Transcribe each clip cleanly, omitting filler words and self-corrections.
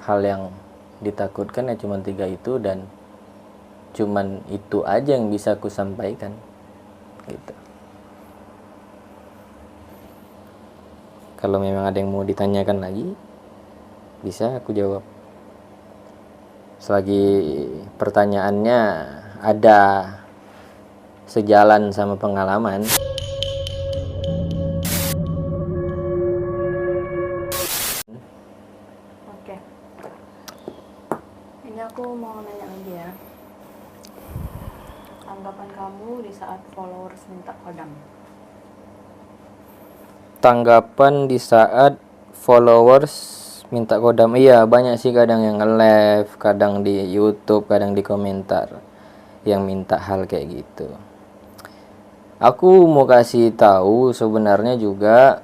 hal yang ditakutkan ya cuma 3 itu, dan cuman itu aja yang bisa aku sampaikan gitu. Kalau memang ada yang mau ditanyakan lagi, bisa aku jawab selagi pertanyaannya ada sejalan sama pengalaman. Oke. Ini aku mau nanya lagi ya. Tanggapan kamu di saat followers minta kodam? Tanggapan di saat followers minta kodam, iya banyak sih, kadang yang nge-live, kadang di YouTube, kadang di komentar yang minta hal kayak gitu. Aku mau kasih tahu sebenarnya juga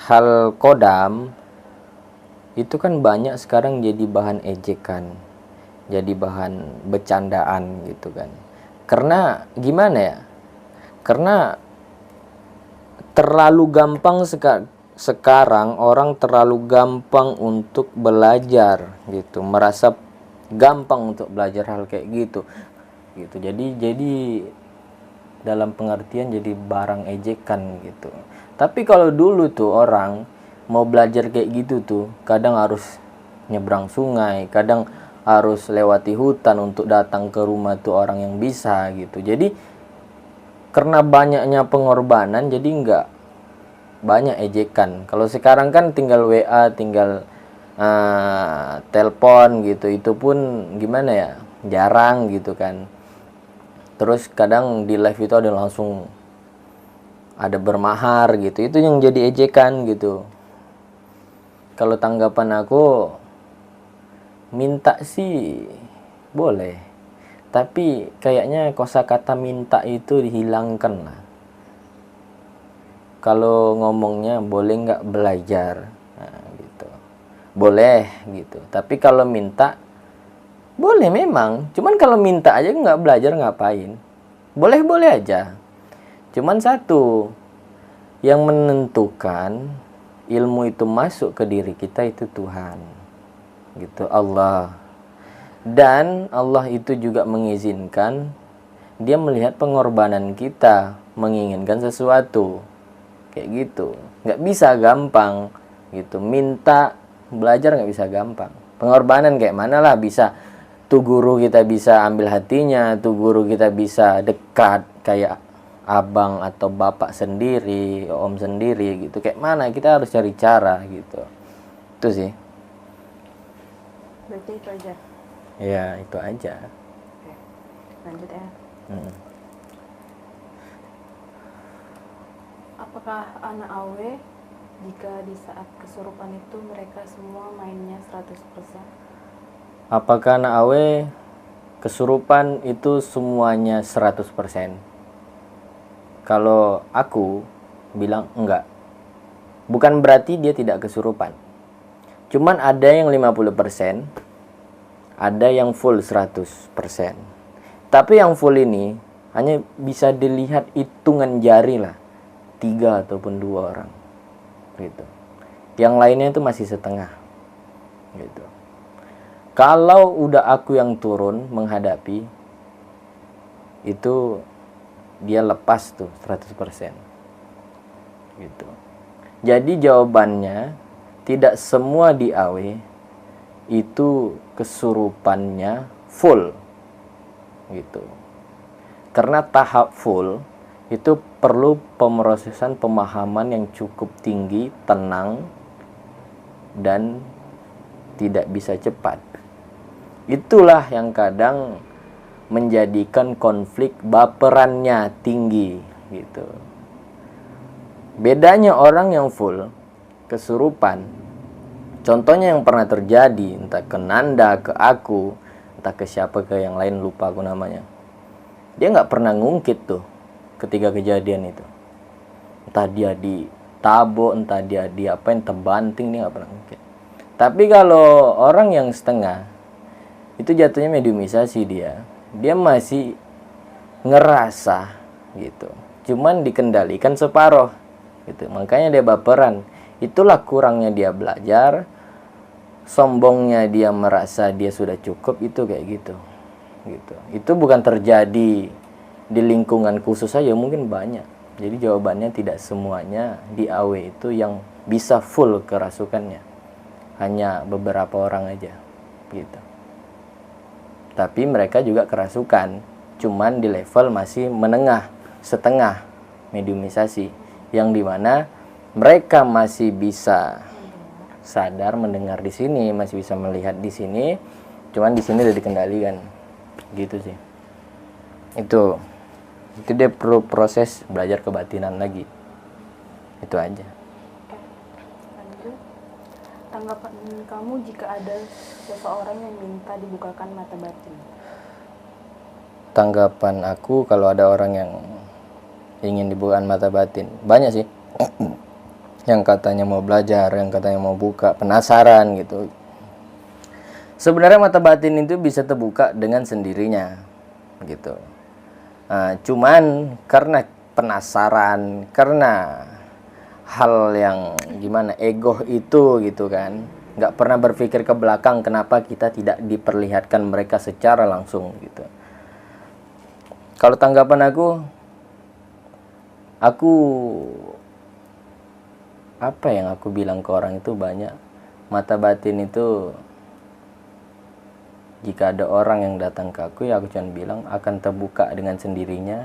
hal kodam itu kan banyak sekarang jadi bahan ejekan, jadi bahan bercandaan gitu kan. Karena gimana ya? Karena terlalu gampang sekarang orang terlalu gampang untuk belajar gitu, merasa gampang untuk belajar hal kayak gitu. Jadi dalam pengertian jadi barang ejekan gitu. Tapi kalau dulu tuh orang mau belajar kayak gitu tuh kadang harus nyebrang sungai, kadang harus lewati hutan untuk datang ke rumah tuh orang yang bisa gitu. Jadi karena banyaknya pengorbanan jadi nggak banyak ejekan. Kalau sekarang kan tinggal WA, tinggal telepon gitu, itu pun gimana ya, jarang gitu kan. Terus kadang di live itu ada langsung ada bermahar gitu, itu yang jadi ejekan gitu. Kalau tanggapan aku, minta sih boleh, tapi kayaknya kosakata minta itu dihilangkan lah. Kalau ngomongnya boleh nggak belajar, nah, gitu, boleh gitu. Tapi kalau minta boleh memang, cuman kalau minta aja nggak belajar ngapain? Boleh-boleh aja. Cuman satu, yang menentukan ilmu itu masuk ke diri kita itu Tuhan. Gitu, Allah. Dan Allah itu juga mengizinkan, dia melihat pengorbanan kita, menginginkan sesuatu. Kayak gitu. Nggak bisa gampang gitu. Minta belajar nggak bisa gampang. Pengorbanan kayak mana lah bisa. Tuh guru kita bisa ambil hatinya, tuh guru kita bisa dekat kayak abang atau bapak sendiri, om sendiri gitu. Kayak mana, kita harus cari cara gitu. Itu sih. Berarti itu aja. Ya, itu aja. Oke. Lanjut ya. Apakah anak AW jika di saat kesurupan itu mereka semua mainnya 100%? Apakah anak AW kesurupan itu semuanya 100%? Kalau aku bilang enggak. Bukan berarti dia tidak kesurupan. Cuman ada yang 50%, ada yang full 100%. Tapi yang full ini hanya bisa dilihat hitungan jari lah, 3 ataupun 2 orang gitu. Yang lainnya itu masih setengah gitu. Kalau udah aku yang turun menghadapi, itu dia lepas tuh 100% gitu. Jadi jawabannya, tidak semua di AW itu kesurupannya full gitu. Karena tahap full itu perlu pemrosesan pemahaman yang cukup tinggi, tenang, dan tidak bisa cepat. Itulah yang kadang menjadikan konflik baperannya tinggi gitu. Bedanya orang yang full kesurupan, contohnya yang pernah terjadi, entah ke Nanda, ke aku, entah ke siapa, ke yang lain, lupa aku namanya. Dia nggak pernah ngungkit tuh ketika kejadian itu. Entah dia ditabok, entah dia diapain, terbanting, dia nggak pernah ngungkit. Tapi kalau orang yang setengah, itu jatuhnya mediumisasi dia. Dia masih ngerasa gitu. Cuman dikendalikan separuh gitu. Makanya dia baperan. Itulah kurangnya dia belajar. sombongnya dia merasa dia sudah cukup, itu kayak gitu. Itu bukan terjadi di lingkungan khusus saja, mungkin banyak. Jadi jawabannya tidak semuanya di AW itu yang bisa full kerasukannya, hanya beberapa orang aja gitu. Tapi mereka juga kerasukan, cuman di level masih menengah, setengah mediumisasi, yang dimana mereka masih bisa sadar mendengar di sini, masih bisa melihat di sini, cuman di sini udah dikendalikan, gitu sih. Itu dia perlu proses belajar kebatinan lagi, itu aja. Lanjut, tanggapan kamu jika ada seseorang yang minta dibukakan mata batin? Tanggapan aku kalau ada orang yang ingin dibukakan mata batin, banyak sih. Yang katanya mau belajar, yang katanya mau buka, penasaran gitu. Sebenarnya mata batin itu bisa terbuka dengan sendirinya gitu. Cuman karena penasaran, karena hal yang gimana, ego itu gitu kan, nggak pernah berpikir ke belakang kenapa kita tidak diperlihatkan mereka secara langsung gitu. Kalau tanggapan aku apa yang aku bilang ke orang itu banyak. Mata batin itu jika ada orang yang datang ke aku, ya aku cuma bilang akan terbuka dengan sendirinya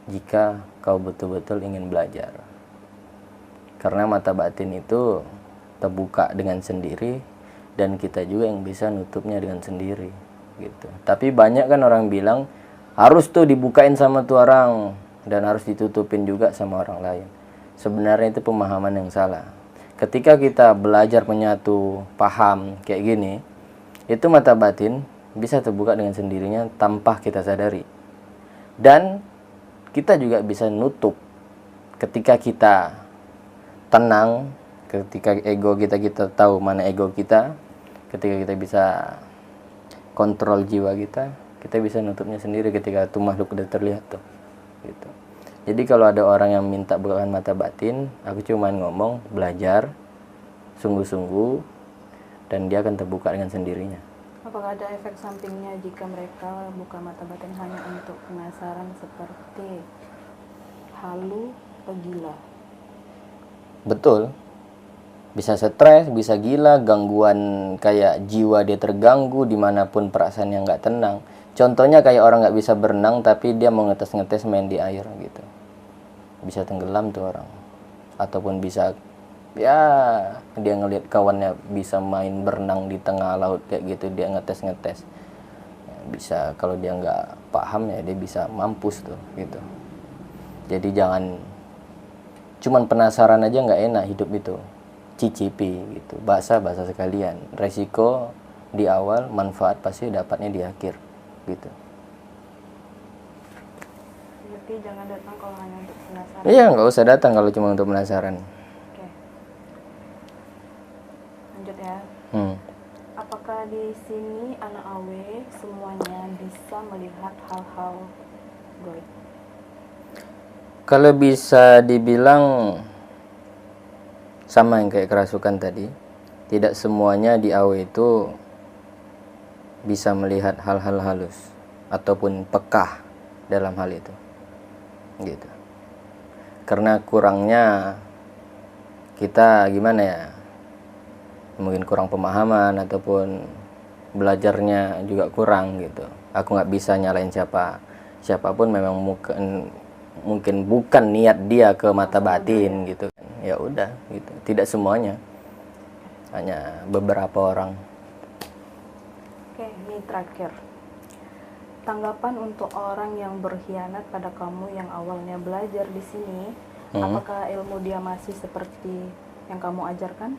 jika kau betul-betul ingin belajar. Karena mata batin itu terbuka dengan sendiri dan kita juga yang bisa nutupnya dengan sendiri gitu. Tapi banyak kan orang bilang harus tuh dibukain sama tuh orang dan harus ditutupin juga sama orang lain. Sebenarnya itu pemahaman yang salah. Ketika kita belajar menyatu, paham kayak gini, itu mata batin bisa terbuka dengan sendirinya tanpa kita sadari. Dan kita juga bisa nutup ketika kita tenang, ketika ego kita tahu mana ego kita, ketika kita bisa kontrol jiwa kita bisa nutupnya sendiri ketika tuh makhluk udah terlihat tuh gitu. Jadi kalau ada orang yang minta bukakan mata batin, aku cuman ngomong belajar sungguh-sungguh dan dia akan terbuka dengan sendirinya. Apakah ada efek sampingnya jika mereka buka mata batin hanya untuk penasaran seperti halu atau gila? Betul. Bisa stres, bisa gila, gangguan kayak jiwa dia terganggu dimanapun perasaannya nggak tenang. Contohnya kayak orang nggak bisa berenang tapi dia mau ngetes-ngetes main di air gitu. Bisa tenggelam tuh orang. Ataupun bisa ya dia ngelihat kawannya bisa main berenang di tengah laut kayak gitu, dia ngetes-ngetes. Ya, bisa kalau dia nggak paham ya dia bisa mampus tuh gitu. Jadi jangan cuman penasaran aja nggak enak hidup itu. Cicipi gitu. Bahasa sekalian. Resiko di awal, manfaat pasti dapatnya di akhir gitu. Berarti jangan datang kalau hanya untuk penasaran. Iya, nggak usah datang kalau cuma untuk penasaran. Oke. Lanjut ya. Apakah di sini anak AW semuanya bisa melihat hal-hal goib? Kalau bisa dibilang sama yang kayak kerasukan tadi, tidak semuanya di AW itu bisa melihat hal-hal halus ataupun peka dalam hal itu gitu. Karena kurangnya kita gimana ya, mungkin kurang pemahaman ataupun belajarnya juga kurang gitu. Aku nggak bisa nyalain siapapun, memang mungkin bukan niat dia ke mata batin gitu. Ya udah gitu, tidak semuanya, hanya beberapa orang. Oke, ini terakhir. Tanggapan untuk orang yang berkhianat pada kamu yang awalnya belajar di sini, apakah ilmu dia masih seperti yang kamu ajarkan?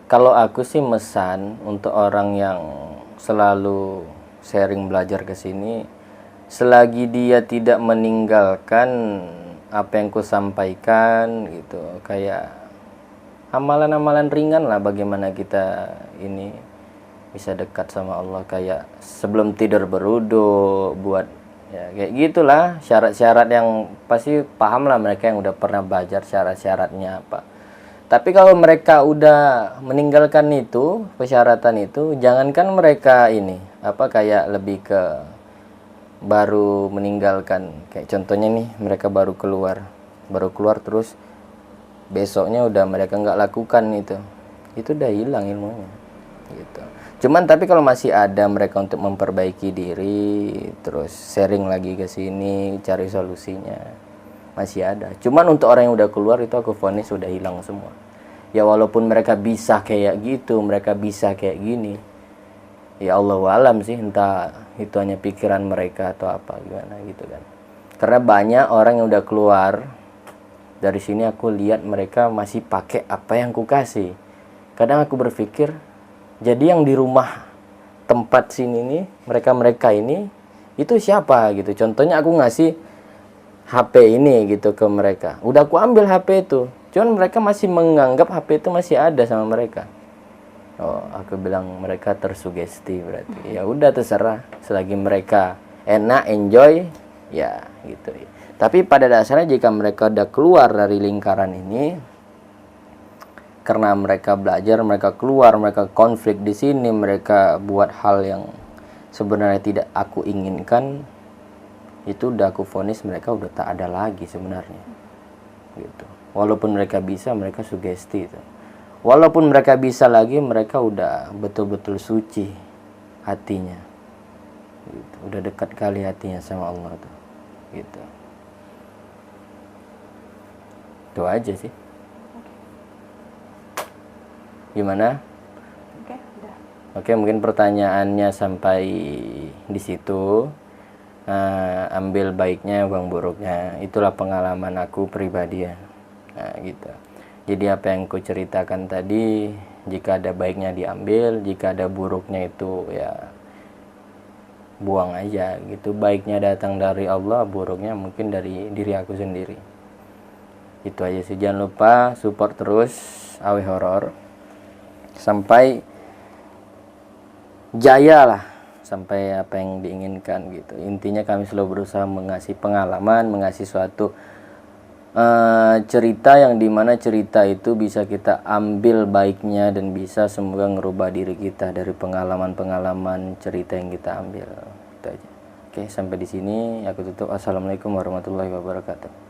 Kalau aku sih mesan untuk orang yang selalu sharing belajar ke sini, selagi dia tidak meninggalkan apa yang ku sampaikan gitu, kayak amalan-amalan ringan lah, bagaimana kita ini bisa dekat sama Allah, kayak sebelum tidur berwudu, buat ya kayak gitulah, syarat-syarat yang pasti paham lah mereka yang udah pernah belajar syarat-syaratnya apa. Tapi kalau mereka udah meninggalkan itu, persyaratan itu, jangankan mereka ini, kayak lebih ke baru meninggalkan, kayak contohnya nih, mereka baru keluar terus besoknya udah mereka nggak lakukan itu udah hilang ilmunya gitu. Cuman tapi kalau masih ada mereka untuk memperbaiki diri, terus sharing lagi ke sini, cari solusinya, masih ada. Cuman untuk orang yang udah keluar itu aku vonis sudah hilang semua. Ya walaupun mereka bisa kayak gitu, mereka bisa kayak gini, ya Allah alam sih, entah itu hanya pikiran mereka atau apa gimana gitu kan. Karena banyak orang yang udah keluar dari sini, aku lihat mereka masih pakai apa yang ku kasih. Kadang aku berpikir, jadi yang di rumah tempat sini nih, mereka ini itu siapa gitu. Contohnya aku ngasih HP ini gitu ke mereka, udah aku ambil HP itu, cuman mereka masih menganggap HP itu masih ada sama mereka. Oh, aku bilang mereka tersugesti berarti. Ya udah terserah, selagi mereka enak, enjoy, ya gitu. Tapi pada dasarnya jika mereka udah keluar dari lingkaran ini, karena mereka belajar, mereka keluar, mereka konflik di sini, mereka buat hal yang sebenarnya tidak aku inginkan, itu udah aku vonis mereka udah tak ada lagi sebenarnya. Gitu. Walaupun mereka bisa, mereka sugesti itu. Walaupun mereka bisa lagi, mereka udah betul-betul suci hatinya. Gitu. Udah dekat kali hatinya sama Allah tuh. Gitu. Itu aja sih. Gimana? Oke, udah. Oke, mungkin pertanyaannya sampai di situ. Ambil baiknya, buang buruknya. Itulah pengalaman aku pribadi ya. Nah, gitu. Jadi apa yang ku ceritakan tadi, jika ada baiknya diambil, jika ada buruknya itu ya buang aja gitu. Baiknya datang dari Allah, buruknya mungkin dari diri aku sendiri. Itu aja sih. Jangan lupa support terus Awe Horor sampai jaya lah, sampai apa yang diinginkan gitu. Intinya kami selalu berusaha mengasih pengalaman, mengasih suatu cerita yang dimana cerita itu bisa kita ambil baiknya dan bisa semoga ngerubah diri kita dari pengalaman-pengalaman cerita yang kita ambil. Itu aja. Oke, sampai di sini aku tutup. Assalamualaikum warahmatullahi wabarakatuh.